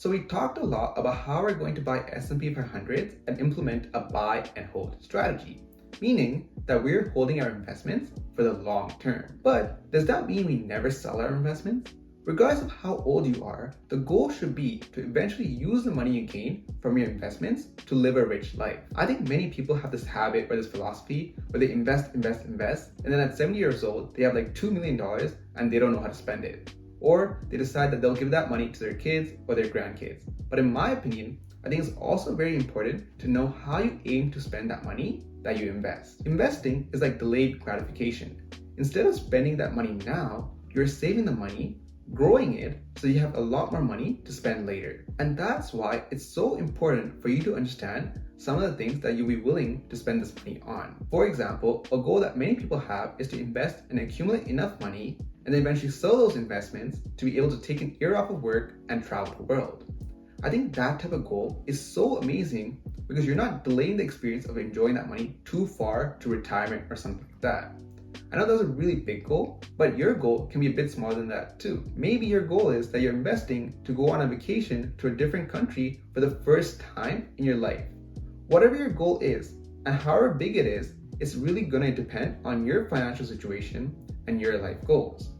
So we talked a lot about how we're going to buy S&P 500s and implement a buy and hold strategy, meaning that we're holding our investments for the long term. But does that mean we never sell our investments? Regardless of how old you are, the goal should be to eventually use the money you gain from your investments to live a rich life. I think many people have this habit or this philosophy where they invest, and then at 70 years old, they have like $2 million and they don't know how to spend it. Or they decide that they'll give that money to their kids or their grandkids. But in my opinion, I think it's also very important to know how you aim to spend that money that you invest. Investing is like delayed gratification. Instead of spending that money now, you're saving the money, growing it so you have a lot more money to spend later. And that's why it's so important for you to understand some of the things that you'll be willing to spend this money on. For example, a goal that many people have is to invest and accumulate enough money and then eventually sell those investments to be able to take an year off of work and travel the world. I think that type of goal is so amazing because you're not delaying the experience of enjoying that money too far to retirement or something like that. I know that's a really big goal, but your goal can be a bit smaller than that too. Maybe your goal is that you're investing to go on a vacation to a different country for the first time in your life. Whatever your goal is, and however big it is, it's really going to depend on your financial situation and your life goals.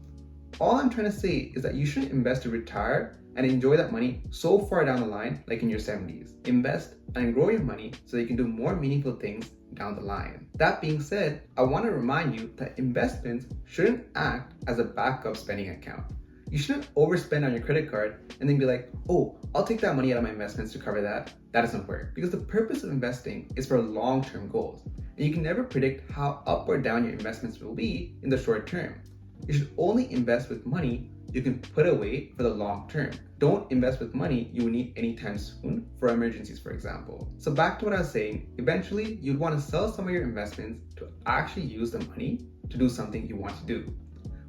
All I'm trying to say is that you shouldn't invest to retire and enjoy that money so far down the line, like in your 70s. Invest and grow your money so that you can do more meaningful things down the line. That being said, I want to remind you that investments shouldn't act as a backup spending account. You shouldn't overspend on your credit card and then be like, oh, I'll take that money out of my investments to cover that. That doesn't work because the purpose of investing is for long-term goals. And you can never predict how up or down your investments will be in the short term. You should only invest with money you can put away for the long term. Don't invest with money you will need anytime soon for emergencies, for example. So back to what I was saying, eventually you'd want to sell some of your investments to actually use the money to do something you want to do.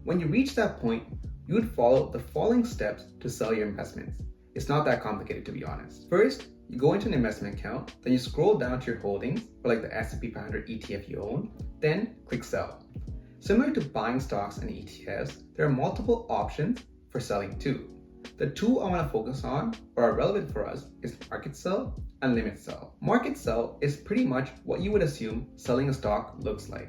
When you reach that point, you would follow the following steps to sell your investments. It's not that complicated, to be honest. First, you go into an investment account, then you scroll down to your holdings, or like the S&P 500 ETF you own, then click sell. Similar to buying stocks and ETFs, there are multiple options for selling too. The two I want to focus on, or are relevant for us, is market sell and limit sell. Market sell is pretty much what you would assume selling a stock looks like.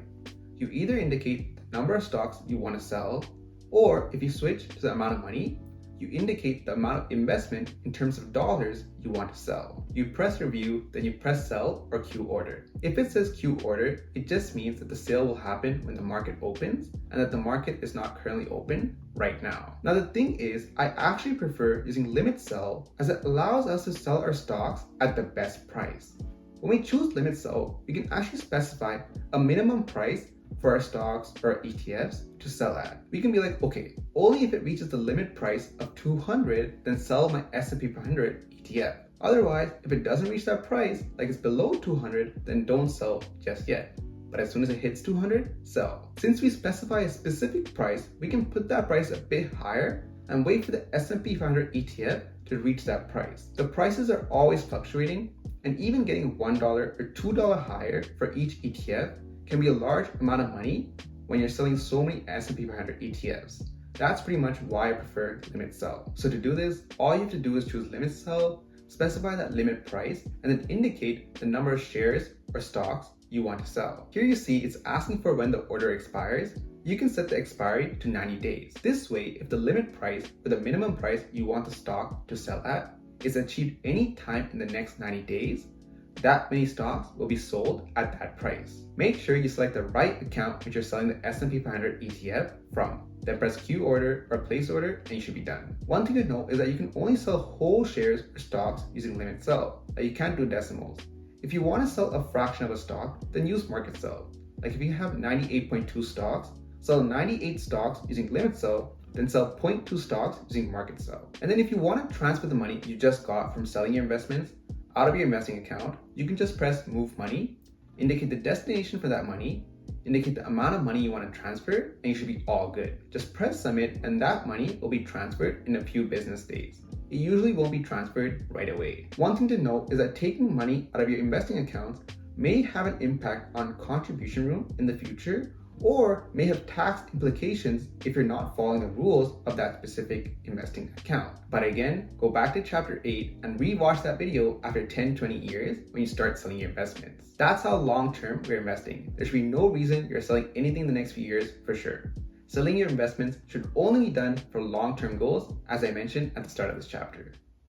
You either indicate the number of stocks you want to sell, or if you switch to the amount of money, you indicate the amount of investment in terms of dollars you want to sell. You press review, then you press sell or queue order. If it says queue order, it just means that the sale will happen when the market opens and that the market is not currently open right now. Now the thing is, I actually prefer using limit sell as it allows us to sell our stocks at the best price. When we choose limit sell, we can actually specify a minimum price for our stocks or our ETFs to sell at. We can be like, okay, only if it reaches the limit price of 200, then sell my S&P 500 ETF. Otherwise, if it doesn't reach that price, like it's below 200, then don't sell just yet. But as soon as it hits 200, sell. Since we specify a specific price, we can put that price a bit higher and wait for the S&P 500 ETF to reach that price. The prices are always fluctuating, and even getting $1 or $2 higher for each ETF can be a large amount of money when you're selling so many S&P 500 ETFs. That's pretty much why I prefer limit sell. So to do this, all you have to do is choose limit sell, specify that limit price, and then indicate the number of shares or stocks you want to sell. Here you see it's asking for when the order expires. You can set the expiry to 90 days. This way, if the limit price or the minimum price you want the stock to sell at is achieved any time in the next 90 days, that many stocks will be sold at that price. Make sure you select the right account which you're selling the S&P 500 ETF from. Then press queue order or place order and you should be done. One thing to note is that you can only sell whole shares or stocks using limit sell. Like you can't do decimals. If you want to sell a fraction of a stock, then use market sell. Like if you have 98.2 stocks, sell 98 stocks using limit sell, then sell 0.2 stocks using market sell. And then if you want to transfer the money you just got from selling your investments out of your investing account, you can just press move money, indicate the destination for that money, indicate the amount of money you want to transfer, and you should be all good. Just press submit and that money will be transferred in a few business days. It usually won't be transferred right away. One thing to note is that taking money out of your investing accounts may have an impact on contribution room in the future or may have tax implications if you're not following the rules of that specific investing account. But again, go back to chapter 8 and rewatch that video after 10-20 years when you start selling your investments. That's how long-term we're investing. There should be no reason you're selling anything in the next few years for sure. Selling your investments should only be done for long-term goals, as I mentioned at the start of this chapter.